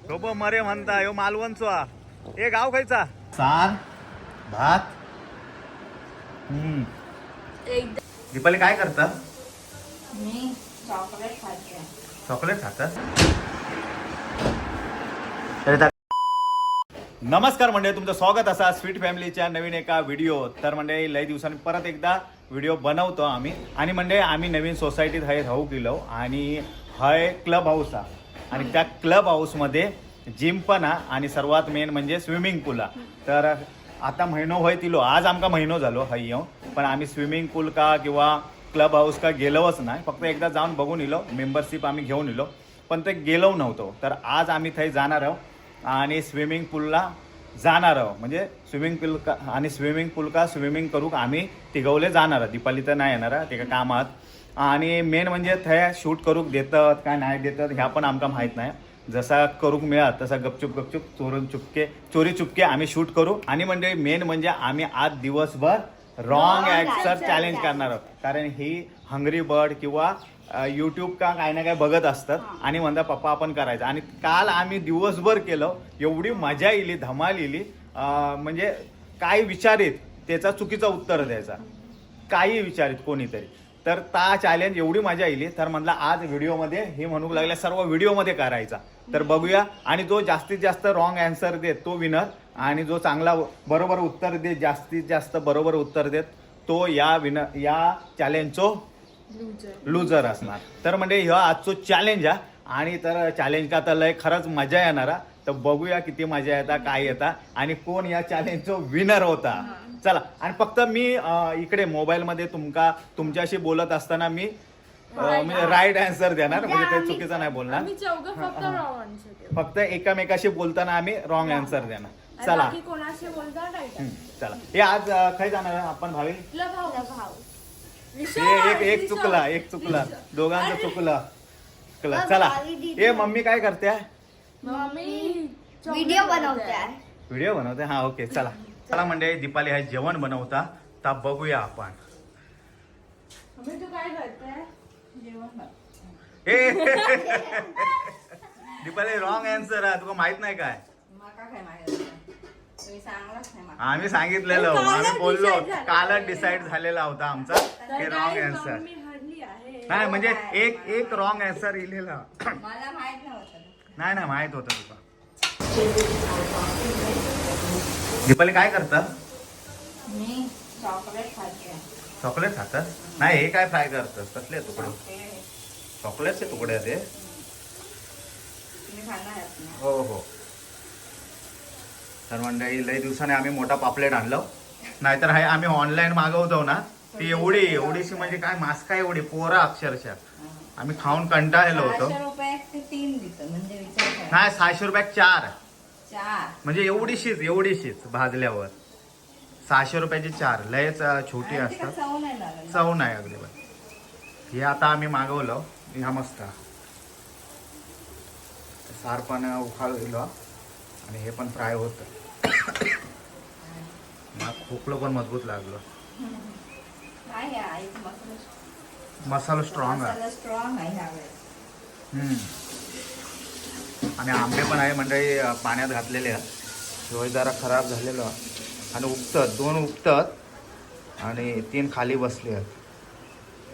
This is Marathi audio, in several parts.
सोब मरे म्हणता ह्यो मालवणचो हा. हे गाव खायचा सार भात. दीपाली काय करता? मी चॉकलेट खाते. चॉकलेट खातात. नमस्कार मंडळी, तुमचं स्वागत असा स्वीट फॅमिलीच्या नवीन एका व्हिडिओ. तर मंडळी लई दिवसांनी परत एकदा व्हिडिओ बनवतो आम्ही. आणि मंडळी आम्ही नवीन सोसायटीत हाय राहू गेलो आणि हाय क्लब हाऊस हा. आणि त्या क्लब हाऊसमध्ये जिम पण हा आणि सर्वात मेन म्हणजे स्विमिंग पूल हा. तर आता महिनो होय तिलो, आज आमका महिनो झालो हाय येऊन. पण आम्ही स्विमिंग पूल का किंवा क्लब हाऊस का गेलोच नाही, फक्त एकदा जाऊन बघून इलो. मेंबरशिप आम्ही घेऊन इलो पण ते गेलो नव्हतो. तर आज आम्ही थंय जाणार आहोत आणि स्विमिंग पूलला जाणार आहोत. म्हणजे स्विमिंग पूल का आणि स्विमिंग पूल का स्विमिंग करूक आम्ही तिघवले जाणार आहोत. दीपाली तर नाही येणार, ते का कामात. आणि मेन म्हणजे थंय शूट करूक देतात काय नाही देतात ह्या पण आमका माहीत नाही. जसा करूक मिळत तसा गपचूप चोरी चुपके आम्ही शूट करू. आणि म्हणजे मेन म्हणजे आम्ही आज दिवसभर रॉंग ॲन्सर चॅलेंज करणार आहोत. कारण ही हंगरी बर्ड किंवा यूट्यूब का काय ना काय बघत असतात आणि म्हणता पप्पा आपण करायचं. आणि काल आम्ही दिवसभर केलं, एवढी मजा येईल, धमाल येईल. म्हणजे काय विचारित त्याचा चुकीचं उत्तर द्यायचा, काही विचारित कोणीतरी. तर ता चॅलेंज एवढी मजा येईल. तर म्हणला आज व्हिडिओमध्ये हे म्हणू लागल्या सर्व व्हिडिओमध्ये करायचा. तर बघूया. आणि जो जास्तीत जास्त रॉंग ॲन्सर देत तो विनर, आणि जो चांगला बरोबर उत्तर देत, जास्तीत जास्त बरोबर उत्तर देत तो या चॅलेंजचो लुजर असणार. तर म्हणजे ह्या आजचो चॅलेंज आहे. आणि तर चॅलेंज का तर लय खरंच मजा येणार. तर बघूया किती मजा येता काय येता आणि कोण या चॅलेंजचो विनर होता. चला. आणि फक्त मी इकडे मोबाईलमध्ये तुमच्याशी बोलत असताना मी राईट आन्सर देणार, म्हणजे ते चुकीचं नाही बोलणार. फक्त एकमेकाशी बोलताना आम्ही रॉंग आन्सर देणार. चला चला. हे आज काय जाणार आपण भावी? एक चुकला दोघांचं चुकलं. चला. ए मम्मी काय करते? व्हिडिओ बनवते. हा ओके. चला चला म्हणजे दीपाली आहे जेवण बनवता. तर बघूया आपण. तू काय करते? दीपाली रॉंग आन्सर आहे, तुला माहित नाही काय? आम्ही सांगितलेलं, आम्ही बोललो, कालच डिसाईड झालेला होता आमचा की रॉंग आन्सर नाही. म्हणजे एक रॉंग आन्सर इलेला. मला माहित नव्हतं. नाही माहित होतं तुला. दीपाली काय करता? मी चॉकलेट खाते. चॉकलेट खातात? नाही, हे काय फ्राय करतात? कसले तुकडे? चॉकलेटचे तुकडे ते? हो. तर मंडळी लई दिवसाने आम्ही मोठा पापलेट आणलो. नाहीतर आहे आम्ही ऑनलाईन मागवतो ना, ती एवढीशी म्हणजे काय मास्का एवढी पोरा अक्षरशः आम्ही खाऊन कंटाळलेलो होतो. नाही 600 रुपयात 4 म्हणजे एवढीशीच भाजल्यावर 600 रुपयाची 4. लयच छोटी असतात, चव नाही अगदी. हे आता आम्ही मागवलं. ह्या मस्त सार पण उखाळलो आणि हे पण फ्राय होतं. खोकलं पण मजबूत लागलं. मसाला स्ट्रॉंग आहे. आणि आंबे पण आहे मंडळी पाण्यात घातलेले आहेत. शिवाय जरा खराब झालेलं आणि उगतात 2 उगतात आणि 3 खाली बसले आहेत.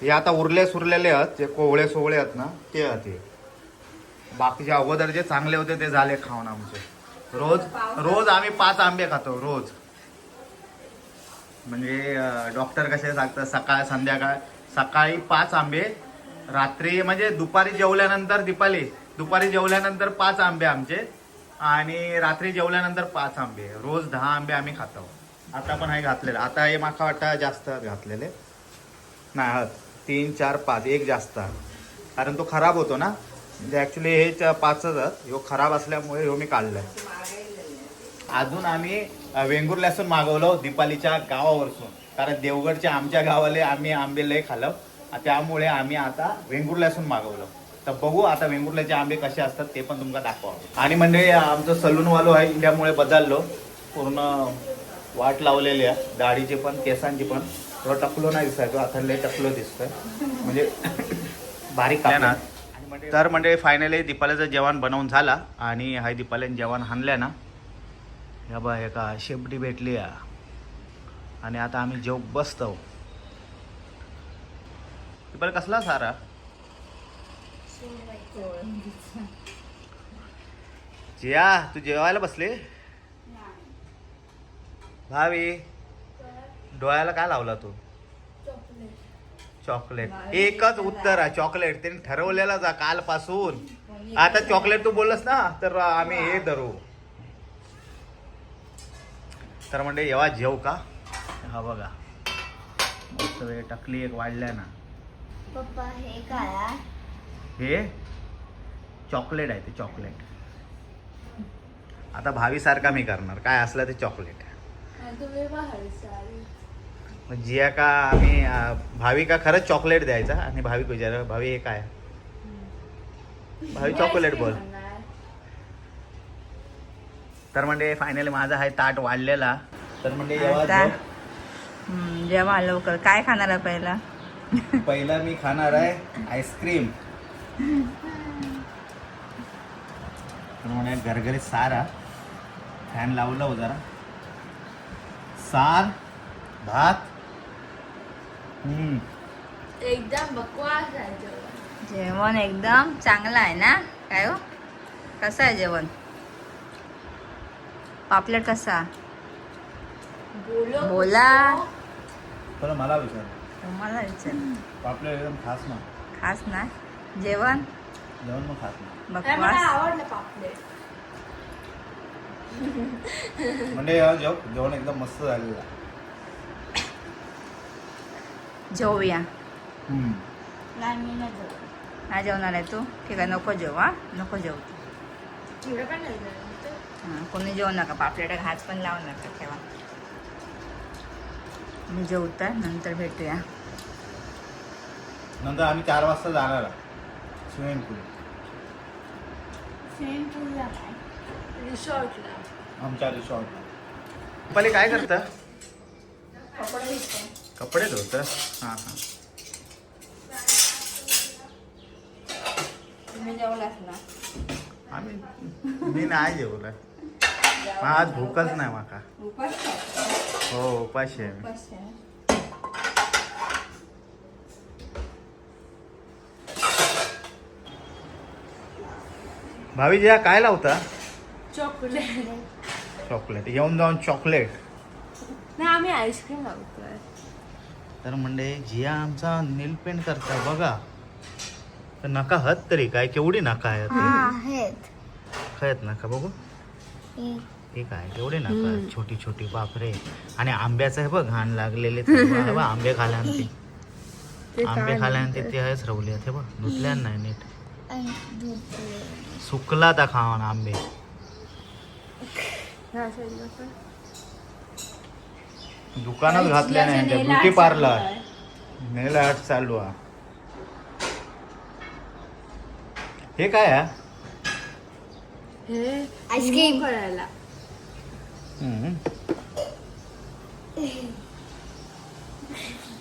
हे आता सुरलेले आहेत, जे कोवळे सोवळे आहेत ना ते आहेत. बाकीचे अगोदर जे चांगले होते ते झाले खाऊन आमचे. रोज आम्ही 5 आंबे खातो रोज. म्हणजे डॉक्टर कसे सांगतात सकाळ संध्याकाळ. सकाळी 5 आंबे, रात्री म्हणजे दुपारी जेवल्यानंतर दुपारी जेवल्यानंतर 5 आंबे आमचे, आणि रात्री जेवल्यानंतर 5 आंबे. रोज 10 आंबे आम्ही खातो. आता पण आहे घातलेलं. आता हे माका वाटतं जास्त घातलेले नाही. 3, 4, 5 एक जास्त, कारण तो खराब होतो ना. म्हणजे ॲक्च्युली हे 5च आहेत. ह्यो खराब असल्यामुळे ह्यो मी काढलाय. अजून आम्ही वेंगुर लसूण मागवलो दीपालीच्या गावावरसून, कारण देवगडच्या आमच्या गावाले आम्ही आंबे लय खाल्लं, त्यामुळे आम्ही आता वेंगुर लसूण मागवलं. तर बघू आता वेंगुर्ल्याचे आंबे कसे असतात ते पण तुमका दाखवा. आणि म्हणजे आमचं सलूनवालो आहे त्यामुळे बदललो, पूर्ण वाट लावलेली आहे दाढीची पण केसांची पण. थोडं टकलो नाही दिसायचो, आता लय टकलो दिसतोय, म्हणजे बारीक कापणार. आणि म्हणजे तर म्हणजे फायनली दीपालीचं जेवण बनवून झाला आणि हाय दीपालीने जेवण आणलं ना, या बा एका शेपटी भेटली आणि आता आम्ही जेव बसतो. दीपाली कसला सारा जिया तू जेवायला बसले. भावी डोळ्याला काय लावला तू? चॉकलेट. एकच उत्तर आहे चॉकलेट. त्यांनी ठरवलेलाच आहे कालपासून. आता चॉकलेट तू बोललास ना तर आम्ही हे धरू. तर म्हणजे येवा जेव का. हा बघा मस्त वेळ टकली एक वाढल्या ना. पप्पा हे काय आहे? हे चॉकलेट आहे ते चॉकलेट. आता भावीसारखा मी करणार काय असलं ते चॉकलेट. जिया का आम्ही भावी का खरंच चॉकलेट द्यायचा आणि भावी विचार भावी हे काय. भावी चॉकलेट बोल. तर म्हणजे फायनली माझा हा ताट वाढलेला. तर म्हणजे जेव्हा लवकर काय खाणार आहे पहिला मी खाणार आहे आईस्क्रीम. म्हणजे गरगरीत सारा फॅन लावला हो जरा. सार भात एकदम बकवास आहे जेवण एकदम चांगलं आहे ना. काय हो कसं आहे जेवण? पापलेट कसा? बोला. पण मला विचार तुम्हाला विचार. पापलेट एकदम खास ना. खास ना जेवण. जेवण मग खास ना. बकवास. आवडलं पापलेट. म्हणजे जेवण एकदम मस्त झालेलं आहे. जेवूया. नाही मी नाही जेवणार आहे तू. ठीक आहे नको जेव. नको जेवू. कोणी जेवू नका. पापलेट हात पण लावू नका ठेवा. मी जेवता नंतर भेटूया. नंतर आम्ही 4 वाजता जाणार स्विमिंग पूल. रिसॉर्टला. आमच्या रिसॉर्टला. पहिले काय करतं? कपडे धुतं. हां हां. तुम्ही जेवलास ना? आम्ही मी नाही जेवलं. आज भूकच नाही माका. हो उपाशी आहे मी. भावी जिया काय लावता? चॉकलेट. येऊन जाऊन चॉकलेट. नाही आम्ही आईस्क्रीम लावतोय. तर म्हणजे जिया आमचा नील पेंट करता बघा. तर नका हत तरी काय केवढी नका आहे. खयत नका बघू. हे काय केवढे नका छोटी छोटी बापरे. आणि आंब्याचं आहे बघ घाण लागलेले. आंबे खाल्यानंतर आंबे खाल्यानंतर ते आहेच रवले ते बघ. धुतल्या नाही नीट. सुकला ता खावान आंबे. दुकानात घातल्या नाही. ब्युटी पार्लर नेल आर्ट चालू आहे. हे काय आहे? आईस्क्रीम करायला.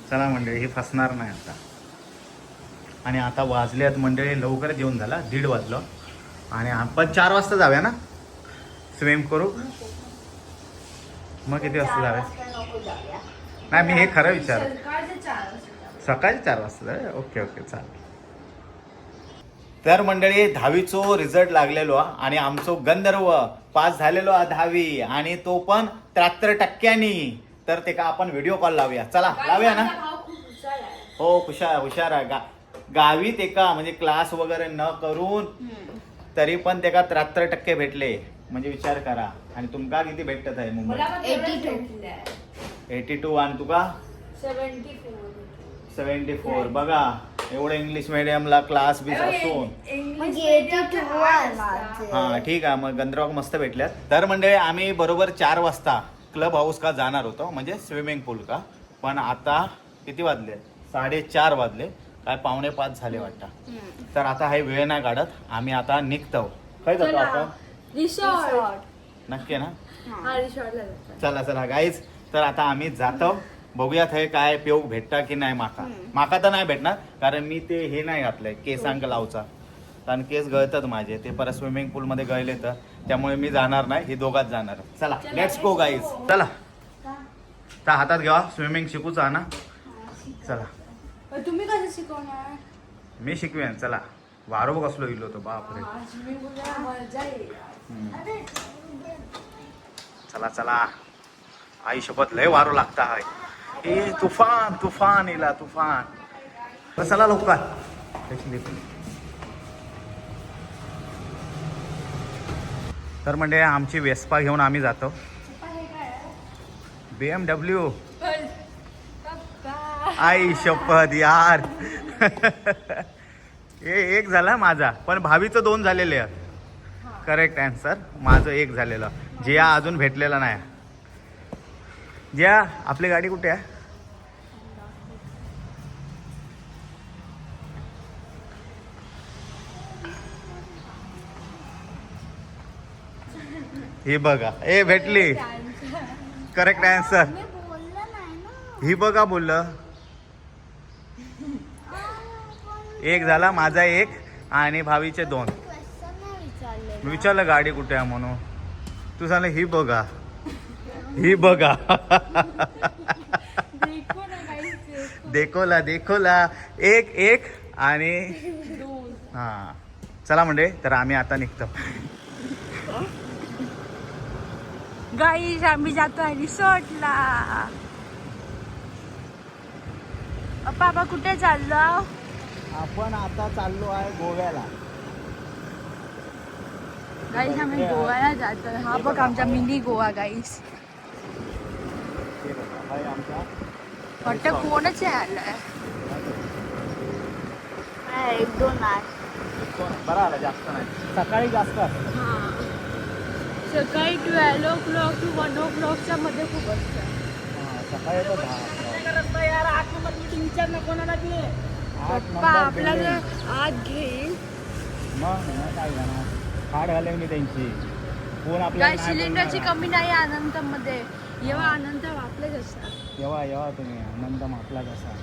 चला मंडळी हे फसणार नाही आता. आणि आता वाजल्यात मंडळी लवकरच जेवण झाला. 1:30 वाजलं आणि आपण 4 वाजता जाऊया ना स्विम करू. मग किती वाजता जाऊया? नाही मी हे खरं विचार. सकाळी 4 वाजता जाऊया. ओके ओके चालेल. तर मंडळी 10वीचो रिझल्ट लागलेलो आणि आमचो गंधर्व पास झालेलो 10वी आणि तो पण 73%. तर ते का आपण व्हिडिओ कॉल लावूया. चला लावूया ना. हो हुशार आहे. गावी ते का म्हणजे क्लास वगैरे न करून तरी पण ते का 73% भेटले. म्हणजे विचार करा. आणि तुमका किती भेटत आहे मुंबईत? 82 आणि तुका 74. बघा एवढं इंग्लिश मिडियमला क्लास बीस असून. हा ठीक आहे मग गंधर्व मस्त भेटल्यात. तर मंडळी आम्ही बरोबर 4 वाजता क्लब हाऊस का जाणार होतो म्हणजे स्विमिंग पूल का. पण आता किती वाजले? 4:30 वाजले. काय 4:45 झाले वाटतं. तर आता हे वेळ नाही काढत. आम्ही आता निघतो. काय जातो आपण? रिसॉर्ट. नक्की ना. रिसॉर्टला. चला गाईज. तर आता आम्ही जातो. बघूयात हे काय पेव भेटता की नाही. माका तर नाही भेटणार कारण मी ते हे नाही घातलंय केसांक लावचा. कारण केस गळतात माझे, ते परत स्विमिंग पूलमध्ये गळले तर त्यामुळे मी जाणार नाही, हे दोघात जाणार. चला लेट्स गो गाईज. चला त्या हातात घ्या, स्विमिंग शिकूचा ना. चला तुम्ही कसं शिकवणार? मी शिकवेन. चला वारो कसलो इलो तो बापरे. चला चला, आई शपथ लय वारो लागता आहे. ए तुफान तुफान इला तुफान. चला लवकर. तर म्हणजे आमची वेस्पा घेऊन आम्ही जातो. BMW. आई शपथ यार. हे एक झाला माझा, पण भावीचं 2 झालेले आहेत. Correct answer. माझं 1 झालेलं. जिया अजून भेटलेला नाही. जिया आपली गाडी कुठे आहे? ही बघा. ए भेटली. Correct answer. ही बघा बोललं. 1 झाला माझा 1 आणि भावीचे 2. मी विचारलं गाडी कुठे आहे म्हणून. तू सांगलं ही बघा. ही बघा. देखोला देखोला. 1 आणि हा. चला म्हणजे तर आम्ही आता निघतो. गाईज आम्ही जातोय रिसॉर्टला. बाबा कुठे चाललो? आपण आता चाललो आहे गोव्याला. गाईज आम्ही गोव्याला जातोय. हा बघ आमचा मिनी गोवा गाईज. वाटतं कोणच आलंय. 1-2 बरं आला, जास्त नाही. सकाळी जास्त असतं. सकाळी 12 o'clock to 1 o'clockच्या मध्ये खूप असतं. सकाळी येतो 10. पप्पा आपल्याला आत घेईल. मग काय जाणार, खाड घाले मी त्यांची. कोण काय आपल्याला सिलेंडरची कमी नाही आनंदमध्ये. जेव्हा आनंद आपलेच असतात. येवा तुम्ही आनंद आपला कसा.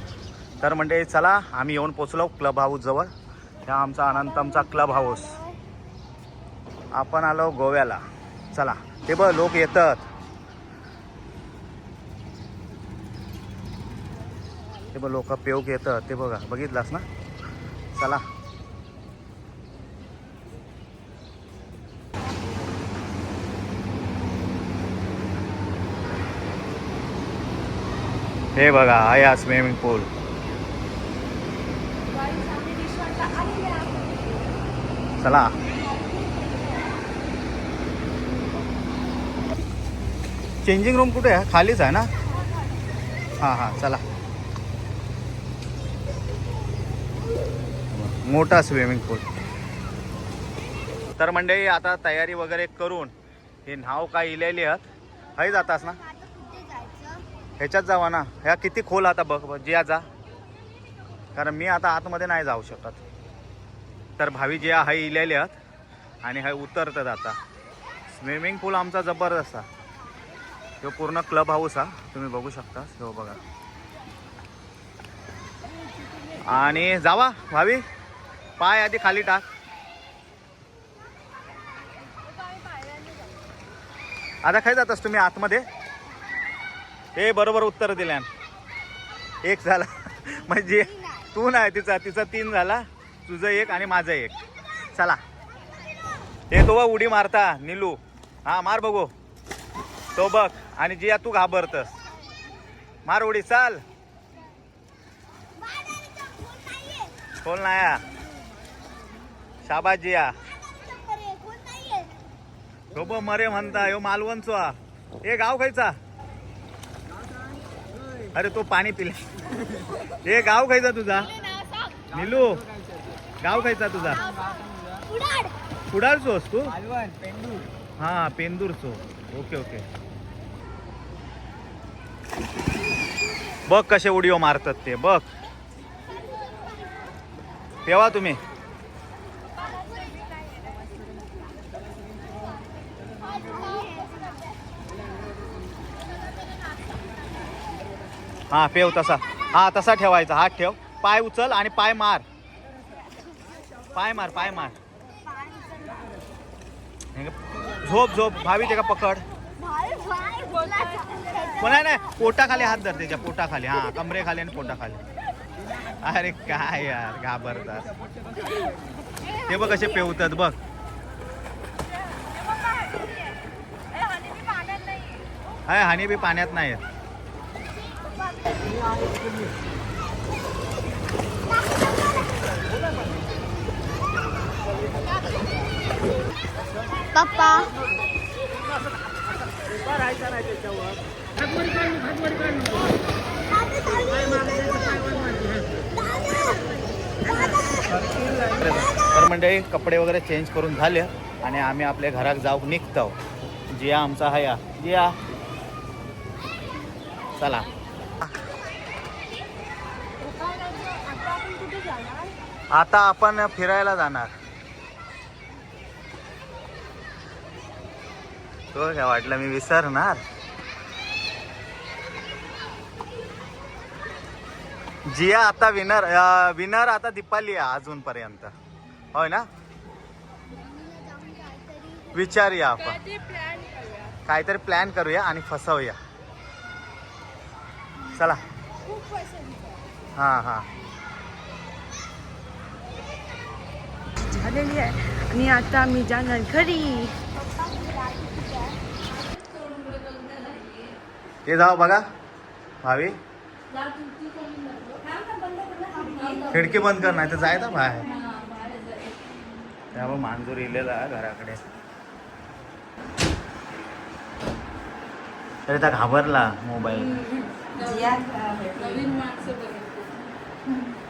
तर म्हणजे चला आम्ही येऊन पोचलो क्लब हाऊस जवळ. हा आमचा अनंतमचा क्लब हाऊस. आपण आलो गोव्याला. चला ते बघ लोक येतात. ते बघ लोक पेऊक येतात. ते बघा, बघितलास ना. चला हे बघा आहे हा स्विमिंग पूल. चला चेंजिंग रूम कुठे आहे? खालीच आहे ना. हां चला. मोठा स्विमिंग पूल. तर मंडळी आता तयारी वगैरे करून हे नाव काय इलेली आहेत. हय जातास ना, ह्याच्यात जावा ना. ह्या किती खोल आता बघ. जिया जा, कारण मी आता आतमध्ये नाही जाऊ शकत. तर भावी जिया हय इलेली आहेत आणि हय उतरतात आता. स्विमिंग पूल आमचा जबरदस्त आहे. तो पूर्ण क्लब हाऊस हा, तुम्ही बघू शकता. हो बघा. आणि जावा भावी, पाय आधी खाली टाक. आता काय जातास तुम्ही आतमध्ये? हे बरोबर उत्तर दिल्या. 1 झाला म्हणजे तू नाही, तिचा 3 झाला. तुझं 1 आणि माझं 1. चला हे तो उडी मारता निलू. हा मार बघू. तो बघ. आणि जिया तू घाबरतस. मार उडी. चाल. खोल नाही. शाबास जिया. हो ब मरे म्हणता. यो मालवणचो. हे गाव खायचा. अरे तो पाणी पिले. हे गाव खायचा तुझा निलू. गाव खायचा तुझा. कुडाळचोस तू? हा पेंदूरचो. Okay okay. बघ कसे उडिओ मारतात ते बघ. तेव्हा तुम्ही हा पेव तसा. हा तसा ठेवायचा. हात ठेव. पाय उचल आणि पाय मार. पाय मार पाय मार. झोप झोप भावी ते का पकड. कोणा नाही पोटाखाली हात धर त्याच्या पोटाखाली. हा कमरेखाली आणि पोटाखाली. अरे काय यार घाबरतात ते बघ कसे पेवतात बघ. हाय हानी बी पाण्यात नाही आहेत. पप्पा तर मंडळी कपडे वगैरे चेंज करून झाले आणि आम्ही आपल्या घरात जाऊ निघतो. जिया आमचा हया जिया चला. आता आपण फिरायला जाणार. तो काय वाटलं मी विसरणार. जिया आता विनर आता दीपाली आहे अजूनपर्यंत. होय ना. विचारूया आपण काहीतरी प्लॅन करूया आणि फसवूया. चला. हां हां झालेली आहे आणि आता मी जाणार घरी. ते जाऊ बघा भावी. खिडकी बंद कर नाही तर जायचं बाहेर. त्यामुळे मांजूर इलेला घराकडे. तरी त्या घाबरला मोबाईल.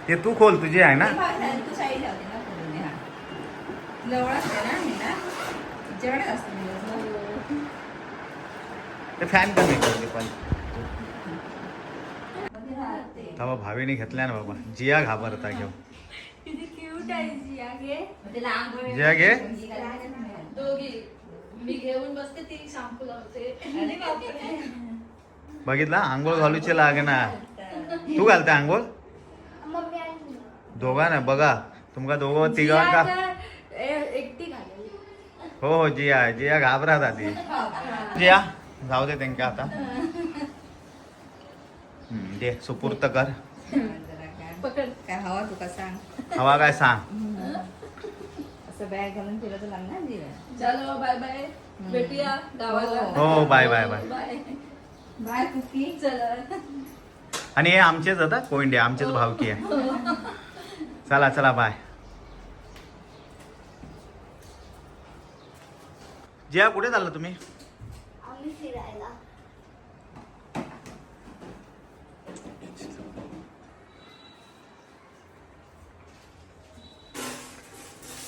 ते तू खोल तुझी आहे ना. ते फॅन कमी करते पण. तेव्हा भावीने घेतल्या ना बाबा. जिया घाबरता घेऊ. जिया घे. बघितला आंघोळ घालूचे लागणार. तू घालते आंघोळ दोघा ना बघा. तुमका दोघं तिघांका हो हो जिया जिया घाबरात आधी. जिया जाऊ दे त्यांका आता. दे सुपूर्त कर. काय हवा तुका सांग. हवा काय सांग. असं बॅग घालून फिरत लागणार दिलं. चलो बाय बाय भेटूया गावाला. हो bye bye bye. Bye cookie. चला. आणि हे आमचेच आता कोयंडे आमचेच भावकी आहे. चला चला बाय. जिया कुठे चालला तुम्ही. आम्ही फिरायला.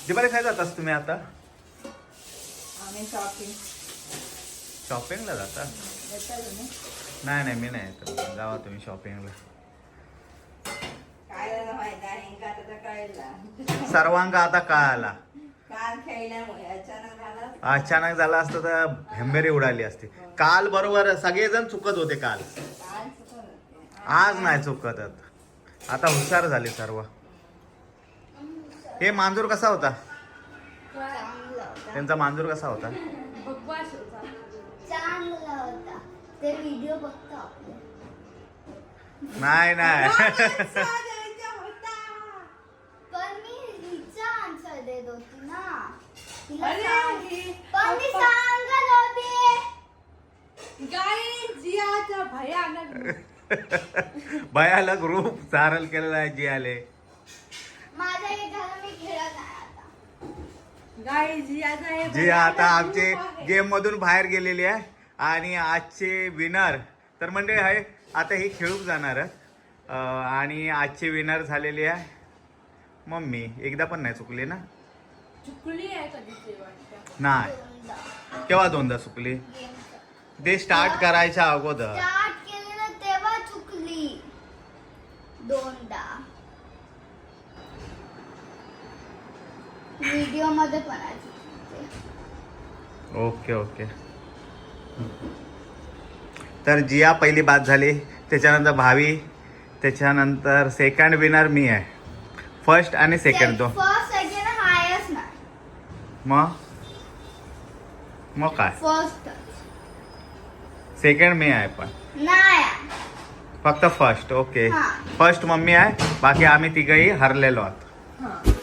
दिवाळी काय जातास तुम्ही आता. आम्ही शॉपिंग. शॉपिंगला जाता. येता तुम्ही. नाही नाही मी नाही येत. जावा तुम्ही शॉपिंगला. काय झालं माहिती आहे का आता कळला. सर्वांगा आता कळाला. काल खेळल्यामुळे अचानक झाला. अचानक झाला असतं तर भेंबेरी उडाली असती. काल बरोबर सगळेजण चुकत होते काल. काल चुकत होते. आज नाही चुकत. आता हुशार झाले सर्व. हे मांजूर कसा होता. चांगला होता. त्यांचा मांजूर कसा होता. बकवास होता. चांगला होता. ते व्हिडिओ बघतो आपले. नाही नाही पण मी हिचा आन्सर देत होती ना. तिला अरे, पण मी सांगत होती. गाईस जियाचा भयानक भयाला ग्रुप चारल केलेला आहे जियाले. माझ्या एक घरात मी खेळत आहे आता. गाईस जियाचा हे जिया आता भयानक आमचे ग्रुप आहे. गेम मधून बाहेर गेलेली आहे. आणि आजचे विनर तर म्हणजे आहे आता ही खेळूक जाणार. आणि आजचे विनर झालेली आहे मम्मी. एकदा पण नाही चुकली ना. चुकली आहे कधी ते वाटतं. नाही केव्हा दोनदा चुकली. ते स्टार्ट करायच्या अगोदर. स्टार्ट केलेलं तेव्हा चुकली. दोनदा. व्हिडिओ मध्ये पण आहे चुकली. Okay okay. तर जिया पहिली बाद झाली. त्याच्यानंतर भावी. त्याच्यानंतर सेकंड विनर मी आहे. फर्स्ट आणि सेकंड दोन. फर्स्ट सेकंड मग काय फर्स्ट सेकंड मी आहे पण नाही फक्त फर्स्ट. ओके हा. फर्स्ट मम्मी आहे, बाकी आम्ही तिघही हरलेलो आहोत.